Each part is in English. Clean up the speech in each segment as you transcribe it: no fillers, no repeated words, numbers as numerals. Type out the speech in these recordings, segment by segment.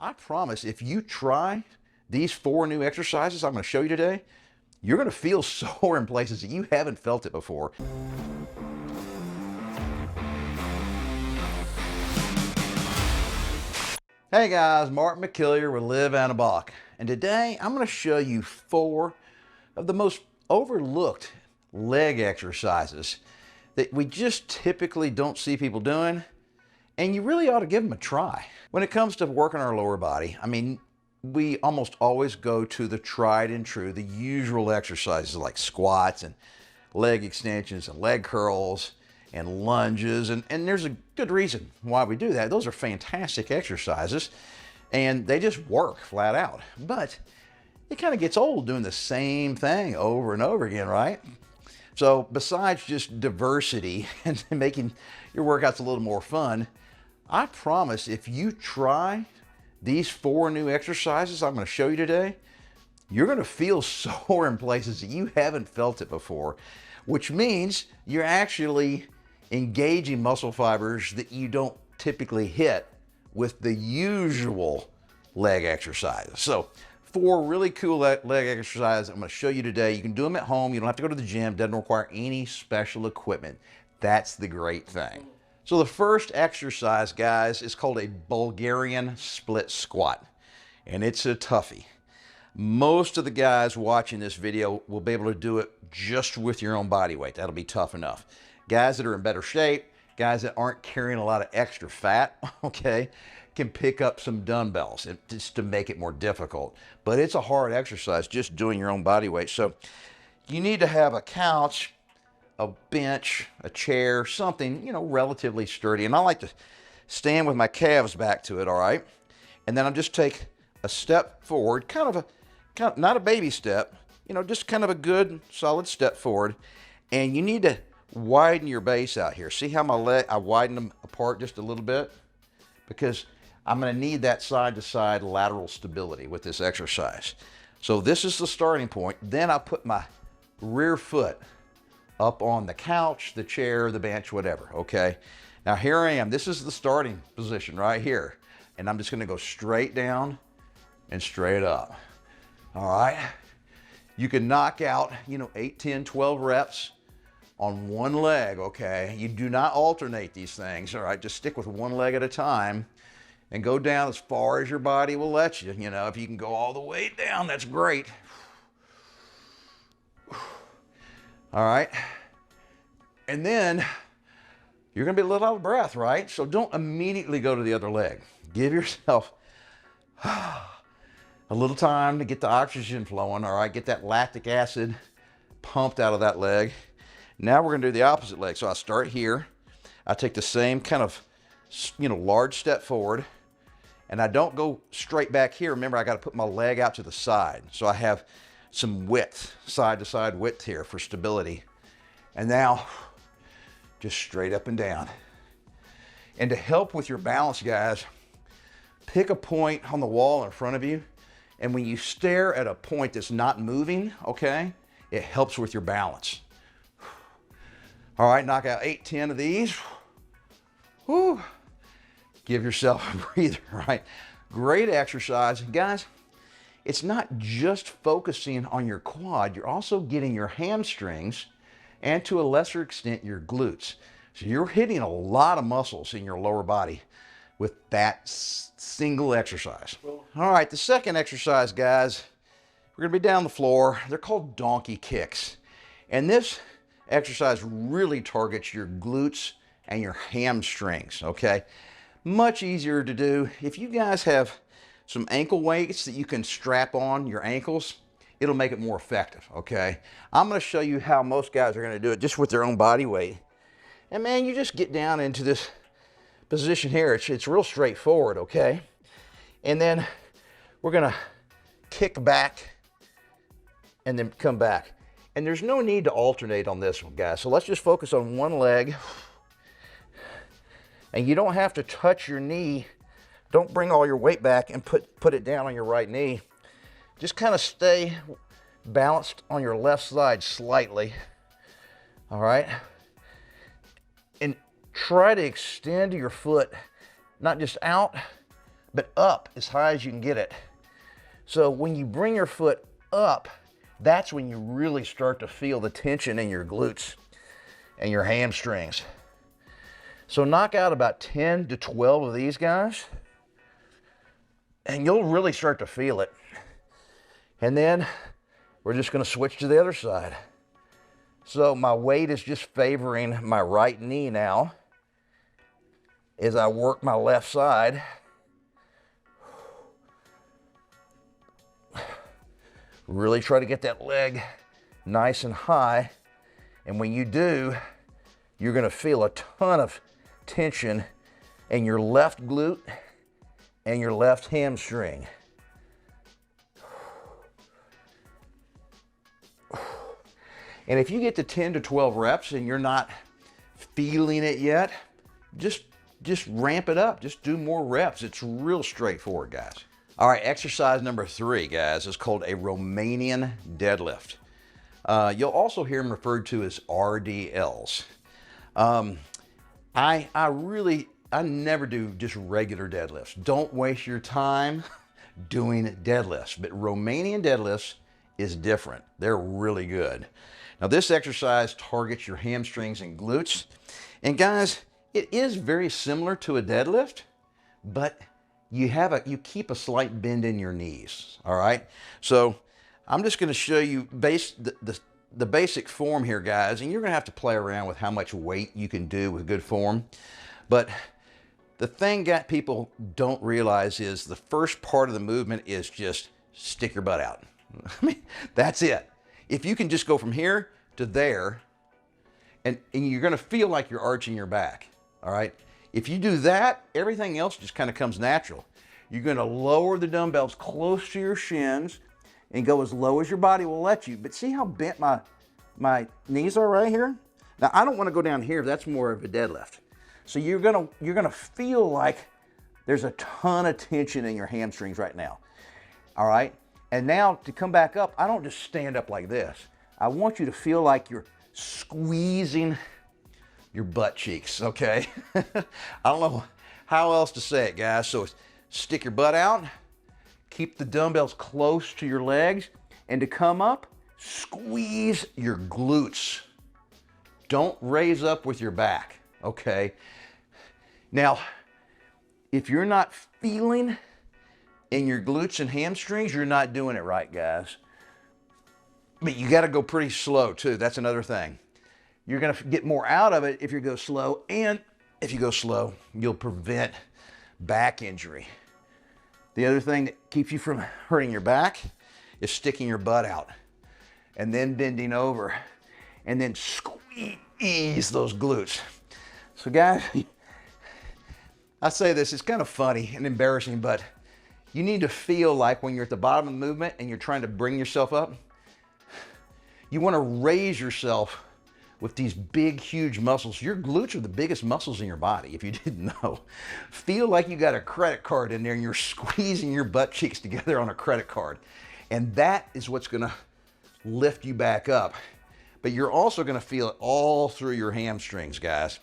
I promise if you try these 4 new exercises I'm going to show you today, you're going to feel sore in places that you haven't felt it before. Hey guys, Mark McKillier with Live Anabolic, and today I'm going to show you 4 of the most overlooked leg exercises that we just typically don't see people doing, and you really ought to give them a try. When it comes to working our lower body, I mean, we almost always go to the tried and true, the usual exercises like squats and leg extensions and leg curls and lunges, and there's a good reason why we do that. Those are fantastic exercises and they just work flat out. But it kind of gets old doing the same thing over and over again, right? So besides just diversity and making your workouts a little more fun, I promise if you try these 4 new exercises I'm going to show you today, you're going to feel sore in places that you haven't felt it before, which means you're actually engaging muscle fibers that you don't typically hit with the usual leg exercises. So 4 really cool leg exercises I'm going to show you today. You can do them at home. You don't have to go to the gym. Doesn't require any special equipment. That's the great thing. So the first exercise, guys, is called a Bulgarian split squat, and it's a toughie. Most of the guys watching this video will be able to do it just with your own body weight. That'll be tough enough. Guys that are in better shape, guys that aren't carrying a lot of extra fat, okay, can pick up some dumbbells just to make it more difficult. But it's a hard exercise just doing your own body weight. So you need to have a couch, a bench, a chair, something, relatively sturdy. And I like to stand with my calves back to it, all right? And then I'll just take a step forward, kind of not a baby step, just kind of a good solid step forward. And you need to widen your base out here. See how my leg, I widen them apart just a little bit? Because I'm going to need that side to side lateral stability with this exercise. So this is the starting point. Then I put my rear foot up on the couch, the chair, the bench, whatever, okay? Now here I am. This is the starting position right here. And I'm just going to go straight down and straight up. All right? You can knock out, 8, 10, 12 reps on one leg, okay? You do not alternate these things, all right? Just stick with one leg at a time and go down as far as your body will let you. If you can go all the way down, that's great. All right? And then you're gonna be a little out of breath, right? So don't immediately go to the other leg. Give yourself a little time to get the oxygen flowing, all right? Get that lactic acid pumped out of that leg. Now we're gonna do the opposite leg. So I start here. I take the same kind of, large step forward, and I don't go straight back here. Remember, I gotta put my leg out to the side. So I have some width, side to side width here for stability. And now, just straight up and down. And to help with your balance, guys, pick a point on the wall in front of you, and when you stare at a point that's not moving, okay, it helps with your balance. All right, knock out 8, 10 of these. Whew. Give yourself a breather, right? Great exercise. Guys, it's not just focusing on your quad, you're also getting your hamstrings and to a lesser extent your glutes. So you're hitting a lot of muscles in your lower body with that single exercise. All right, the second exercise, guys, we're gonna be down the floor. They're called donkey kicks. And this exercise really targets your glutes and your hamstrings, okay? Much easier to do. If you guys have some ankle weights that you can strap on your ankles, it'll make it more effective, okay? I'm gonna show you how most guys are gonna do it just with their own body weight. And man, you just get down into this position here. It's real straightforward, okay? And then we're gonna kick back and then come back. And there's no need to alternate on this one, guys. So let's just focus on one leg. And you don't have to touch your knee. Don't bring all your weight back and put it down on your right knee. Just kind of stay balanced on your left side slightly. All right? And try to extend your foot, not just out, but up as high as you can get it. So when you bring your foot up, that's when you really start to feel the tension in your glutes and your hamstrings. So knock out about 10 to 12 of these guys, and you'll really start to feel it. And then we're just going to switch to the other side. So my weight is just favoring my right knee now as I work my left side. Really try to get that leg nice and high. And when you do, you're going to feel a ton of tension in your left glute and your left hamstring. And if you get to 10 to 12 reps and you're not feeling it yet, just ramp it up. Just do more reps. It's real straightforward, guys. All right, exercise number 3, guys, is called a Romanian deadlift. You'll also hear them referred to as RDLs. I never do just regular deadlifts. Don't waste your time doing deadlifts, but Romanian deadlifts is different. They're really good. Now this exercise targets your hamstrings and glutes. And guys, it is very similar to a deadlift, but you keep a slight bend in your knees, all right? So I'm just gonna show you the basic form here, guys, and you're gonna have to play around with how much weight you can do with good form. But the thing that people don't realize is the first part of the movement is just stick your butt out. I mean, that's it. If you can just go from here to there, and you're gonna feel like you're arching your back, all right? If you do that, everything else just kind of comes natural. You're gonna lower the dumbbells close to your shins and go as low as your body will let you. But see how bent my knees are right here? Now, I don't wanna go down here. That's more of a deadlift. So you're gonna feel like there's a ton of tension in your hamstrings right now, all right? And now to come back up, I don't just stand up like this. I want you to feel like you're squeezing your butt cheeks, okay? I don't know how else to say it, guys. So stick your butt out, keep the dumbbells close to your legs, and to come up, squeeze your glutes. Don't raise up with your back, okay? Now, if you're not feeling in your glutes and hamstrings, you're not doing it right, guys. But you gotta go pretty slow too. That's another thing. You're gonna get more out of it if you go slow, and if you go slow, you'll prevent back injury. The other thing that keeps you from hurting your back is sticking your butt out and then bending over and then squeeze those glutes. So guys, I say this, it's kind of funny and embarrassing, but you need to feel like when you're at the bottom of the movement and you're trying to bring yourself up, you want to raise yourself with these big, huge muscles. Your glutes are the biggest muscles in your body, if you didn't know. Feel like you got a credit card in there and you're squeezing your butt cheeks together on a credit card. And that is what's gonna lift you back up. But you're also gonna feel it all through your hamstrings, guys.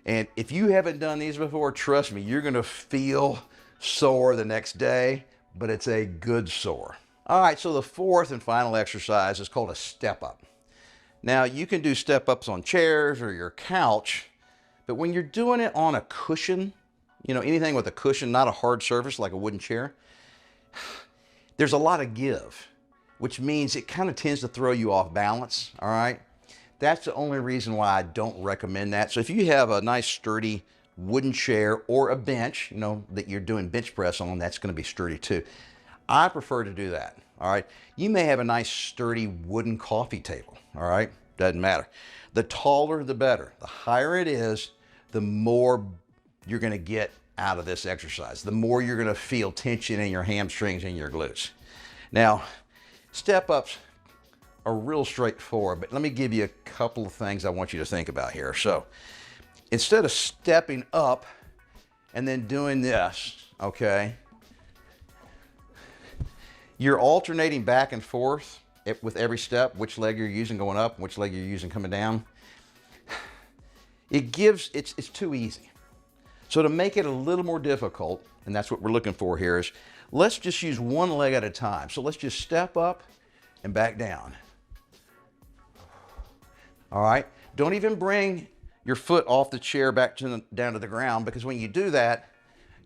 And if you haven't done these before, trust me, you're gonna feel sore the next day, but it's a good sore. All right, so the fourth and final exercise is called a step up. Now, you can do step ups on chairs or your couch, but when you're doing it on a cushion, you know, anything with a cushion, not a hard surface like a wooden chair, there's a lot of give, which means it kind of tends to throw you off balance, all right? That's the only reason why I don't recommend that. So if you have a nice sturdy wooden chair or a bench, you know, that you're doing bench press on, that's gonna be sturdy too. I prefer to do that, all right? You may have a nice sturdy wooden coffee table, all right? Doesn't matter. The taller, the better. The higher it is, the more you're gonna get out of this exercise, the more you're gonna feel tension in your hamstrings and your glutes. Now, step ups are real straightforward, but let me give you a couple of things I want you to think about here. So, instead of stepping up and then doing this, okay, you're alternating back and forth with every step, which leg you're using going up, which leg you're using coming down. It's too easy. So to make it a little more difficult, and that's what we're looking for here, is let's just use one leg at a time. So let's just step up and back down. All right, don't even bring your foot off the chair back down to the ground, because when you do that,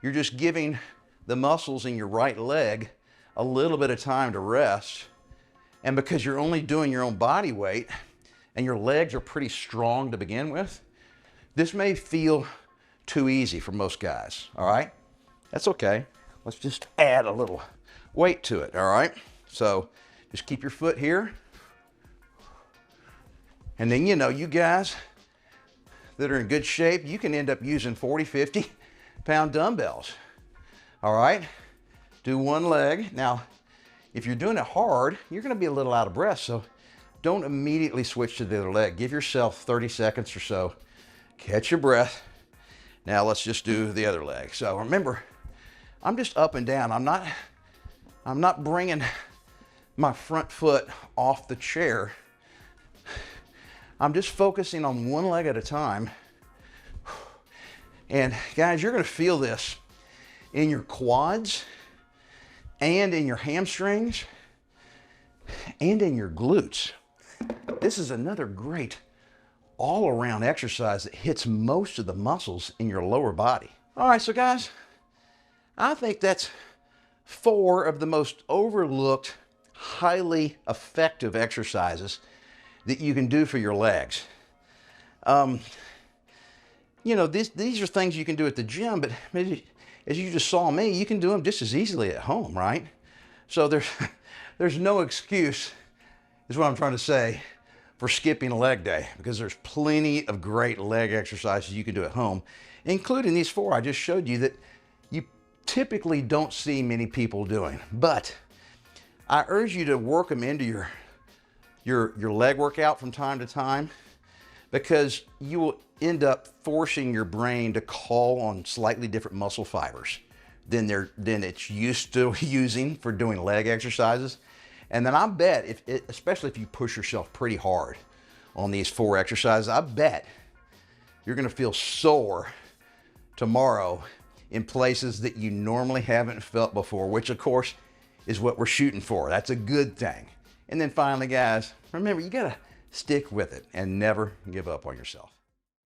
you're just giving the muscles in your right leg a little bit of time to rest. And because you're only doing your own body weight and your legs are pretty strong to begin with, this may feel too easy for most guys, all right? That's okay. Let's just add a little weight to it, all right? So just keep your foot here. And then, you know, you guys that are in good shape, you can end up using 40, 50 pound dumbbells. All right, do one leg. Now, if you're doing it hard, you're gonna be a little out of breath, so don't immediately switch to the other leg. Give yourself 30 seconds or so, catch your breath. Now let's just do the other leg. So remember, I'm just up and down. I'm not bringing my front foot off the chair. I'm just focusing on one leg at a time. And guys, you're gonna feel this in your quads and in your hamstrings and in your glutes. This is another great all-around exercise that hits most of the muscles in your lower body. All right, so guys, I think that's 4 of the most overlooked, highly effective exercises that you can do for your legs. You know, these are things you can do at the gym, but maybe, as you just saw me, you can do them just as easily at home, right? So there's no excuse, is what I'm trying to say, for skipping a leg day, because there's plenty of great leg exercises you can do at home, including these 4 I just showed you that you typically don't see many people doing. But I urge you to work them into your leg workout from time to time, because you will end up forcing your brain to call on slightly different muscle fibers than it's used to using for doing leg exercises. And then I bet, especially if you push yourself pretty hard on these 4 exercises, I bet you're gonna feel sore tomorrow in places that you normally haven't felt before, which of course is what we're shooting for. That's a good thing. And then finally, guys, remember, you gotta stick with it and never give up on yourself.